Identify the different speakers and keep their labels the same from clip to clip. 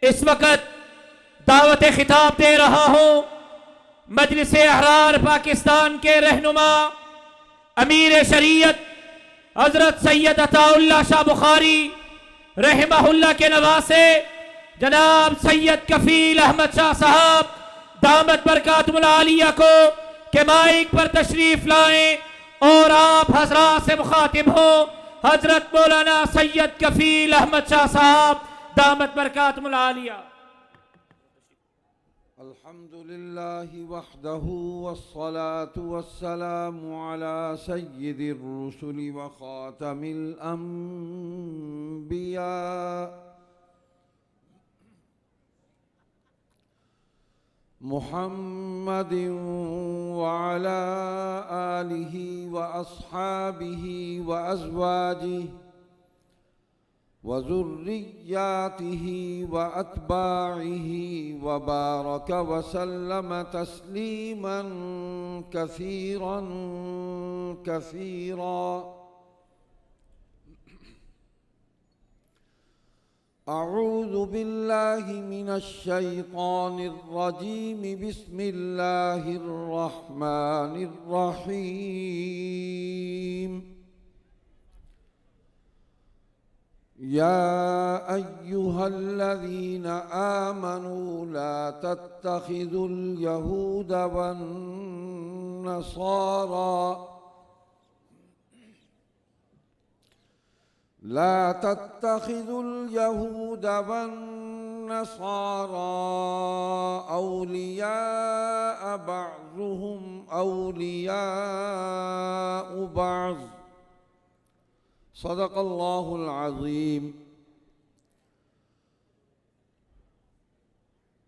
Speaker 1: इस वक्त दावत खिताब दे रहा हूं मजलिस अहरार पाकिस्तान के रहनुमा अमीर शरीयत हजरत सैयद अताउल्लाह शाह बुखारी रहमहुल्लाह के नवासे जनाब सैयद कफील अहमद शाह साहब दामत बरकातुल आलिया को के माइक पर तशरीफ लाएं और आप हजरात से मुखातिब हो। हजरत मौलाना सैयद कफील अहमद शाह साहब दामत बरकातुल आलिया।
Speaker 2: अल्हम्दुलिल्लाहि वहदहु वस्सलातु वस्सलामु अला सय्यिदिर रुसुलि व खातमिल अंबिया मुहम्मदिन व अला आलिहि व अस्हाबिहि व अज़वाजिहि व ज़ुर्रिय्यातिहि व अत्बाइहि व बारक व सल्लम तस्लीमन कसीरन कसीरा। अऊज़ु बिल्लाहि मिनश शैतानिर रजीम बिस्मिल्लाहिर रहमानिर रहीम। या अय्युहल्लज़ीना आमनू ला तत्तखिज़ुल यहूद वन नसारा ला तत्तखिज़ुल यहूद वन नसारा औलिया बअज़ुहुम औलिया बअज़। सदक़ल्लाहुल अज़ीम।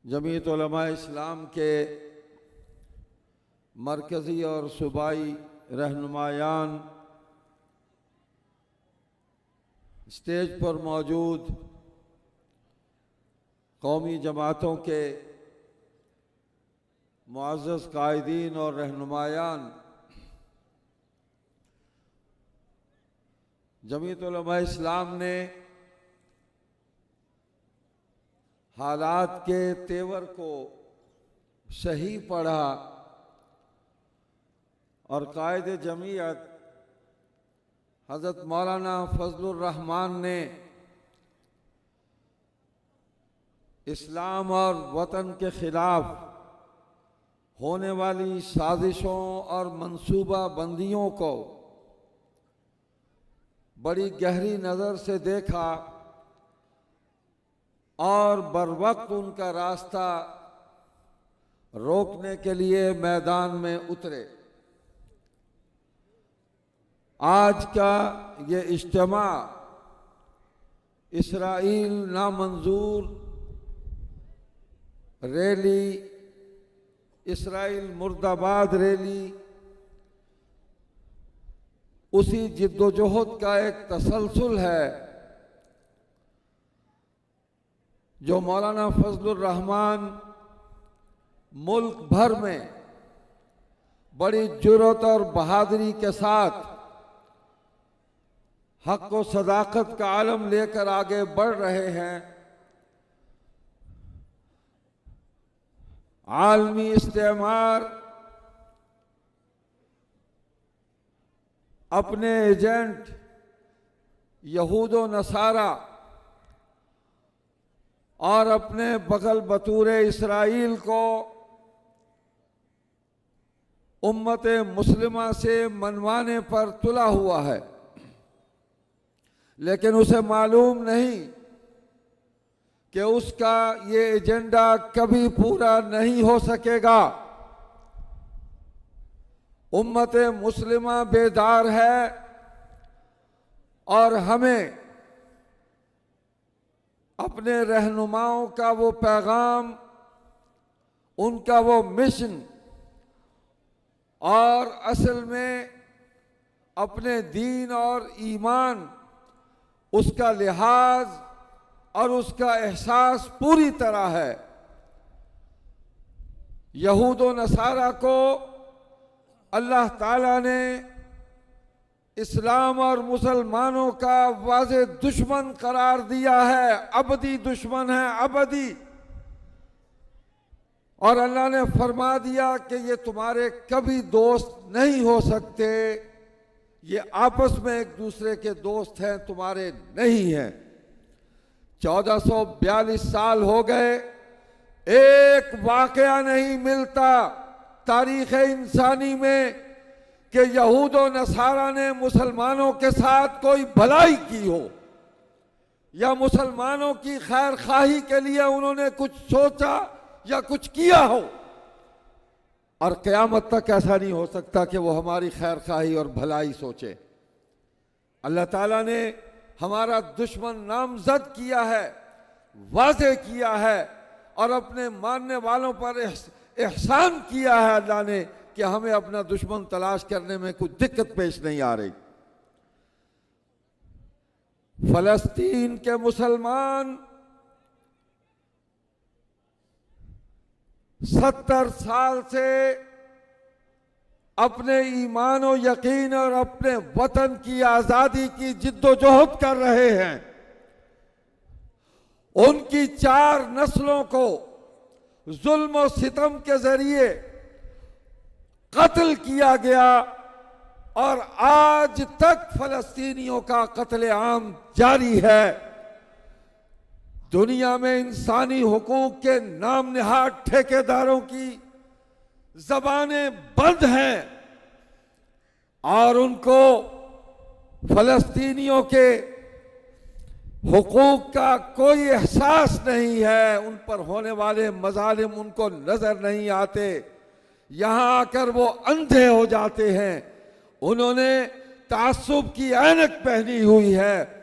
Speaker 2: जमीयत उलमा इस्लाम के मरकज़ी और सूबाई रहनुमायान, स्टेज पर मौजूद कौमी जमातों के मुअज़्ज़ज़ कायदीन और रहनुमायान, जमीयत उलमा इस्लाम ने हालात के तेवर को सही पढ़ा और कायदे जमीयत हज़रत मौलाना फजलुर रहमान ने इस्लाम और वतन के ख़िलाफ़ होने वाली साजिशों और मंसूबा बंदियों को बड़ी गहरी नज़र से देखा और बरवक्त उनका रास्ता रोकने के लिए मैदान में उतरे। आज का ये इज्तिमा इसराइल नामंजूर रैली, इसराइल मुर्दाबाद रैली, उसी जिद्दोजहद का एक तसलसल है जो मौलाना फजलुर रहमान मुल्क भर में बड़ी जुर्रत और बहादुरी के साथ हक़ व सदाकत का आलम लेकर आगे बढ़ रहे हैं। आलमी इस्तेमार अपने एजेंट यहूद व नसारा और अपने बगल बतूरे इसराइल को उम्मत मुस्लिमा से मनवाने पर तुला हुआ है, लेकिन उसे मालूम नहीं कि उसका ये एजेंडा कभी पूरा नहीं हो सकेगा। उम्मत मुस्लिमा बेदार है और हमें अपने रहनुमाओं का वो पैगाम, उनका वो मिशन और असल में अपने दीन और ईमान, उसका लिहाज और उसका एहसास पूरी तरह है। यहूद व नसारा को अल्लाह ताला ने इस्लाम और मुसलमानों का वाज़े दुश्मन करार दिया है, अबदी दुश्मन है, अबदी। और अल्लाह ने फरमा दिया कि ये तुम्हारे कभी दोस्त नहीं हो सकते, ये आपस में एक दूसरे के दोस्त हैं, तुम्हारे नहीं हैं। 1442 साल हो गए, एक वाकया नहीं मिलता तारीख़ इंसानी में कि यहूद और नसारा ने मुसलमानों के साथ कोई भलाई की हो या मुसलमानों की खैर खाही के लिए उन्होंने कुछ सोचा या कुछ किया हो। और क़यामत तक ऐसा नहीं हो सकता कि वो हमारी खैर खाही और भलाई सोचे। अल्लाह ताला ने हमारा दुश्मन नामजद किया है, वाज़े किया है और अपने मानने वालों पर एहसान किया है अल्लाह ने कि हमें अपना दुश्मन तलाश करने में कुछ दिक्कत पेश नहीं आ रही। फलस्तीन के मुसलमान 70 साल से अपने ईमान और यकीन और अपने वतन की आज़ादी की जिद्दोजहद कर रहे हैं। उनकी 4 नस्लों को जुल्म और सितम के जरिए कत्ल किया गया और आज तक फलस्तीनियों का कत्ले आम जारी है। दुनिया में इंसानी हुकूक के नाम निहाद ठेकेदारों की ज़बानें बंद हैं और उनको फलस्तीनियों के हुकूक का कोई एहसास नहीं है। उन पर होने वाले मज़ालिम उनको नज़र नहीं आते, यहाँ आकर वो अंधे हो जाते हैं। उन्होंने तासुब की ऐनक पहनी हुई है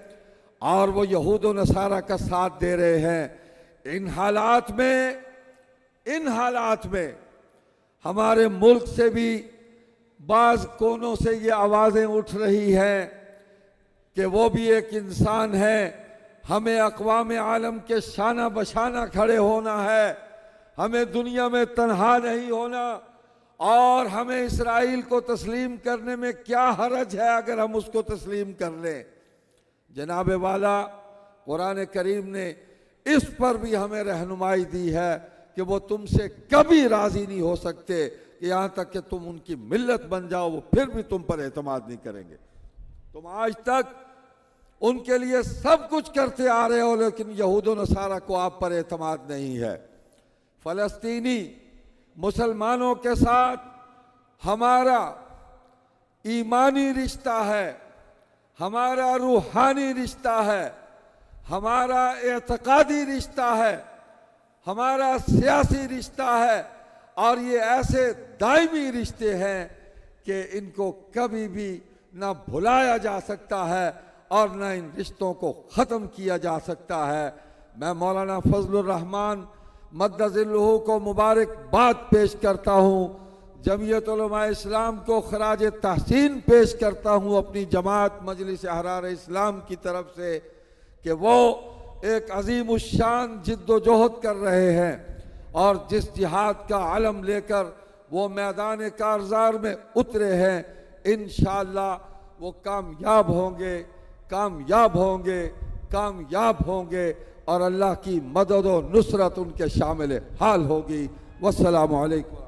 Speaker 2: और वो यहूद और नसारा का साथ दे रहे हैं। इन हालात में हमारे मुल्क से भी बाज़ कोनों से ये आवाज़ें उठ रही हैं कि वो भी एक इंसान है, हमें अक़वाम आलम के शाना बशाना खड़े होना है, हमें दुनिया में तन्हा नहीं होना और हमें इसराइल को तस्लीम करने में क्या हरज है अगर हम उसको तस्लीम कर लें। जनाब वाला कुरान करीम ने इस पर भी हमें रहनुमाई दी है कि वो तुमसे कभी राज़ी नहीं हो सकते कि यहाँ तक कि तुम उनकी मिल्लत बन जाओ, वो फिर भी तुम पर एतमाद नहीं करेंगे। तुम आज तक उनके लिए सब कुछ करते आ रहे हो लेकिन यहूद और नसारा को आप पर एतमाद नहीं है। फ़लस्तीनी मुसलमानों के साथ हमारा ईमानी रिश्ता है, हमारा रूहानी रिश्ता है, हमारा एतकादी रिश्ता है, हमारा सियासी रिश्ता है और ये ऐसे दायमी रिश्ते हैं कि इनको कभी भी ना भुलाया जा सकता है और न इन रिश्तों को ख़त्म किया जा सकता है। मैं मौलाना फजलुर रहमान मद्दज़िल्लुहु को मुबारकबाद पेश करता हूँ, जमीयत उलमा इस्लाम को खराज तहसीन पेश करता हूँ अपनी जमात मजलिस अहरार इस्लाम की तरफ से कि वो एक अजीम उश्शान जिद्दोजहद कर रहे हैं और जिस जिहाद का अलम लेकर वो मैदान कारज़ार में उतरे हैं, इंशाअल्लाह वो कामयाब होंगे, कामयाब होंगे, कामयाब होंगे और अल्लाह की मदद और नुसरत उनके शामिल हाल होगी। वस्सलामु अलैकुम।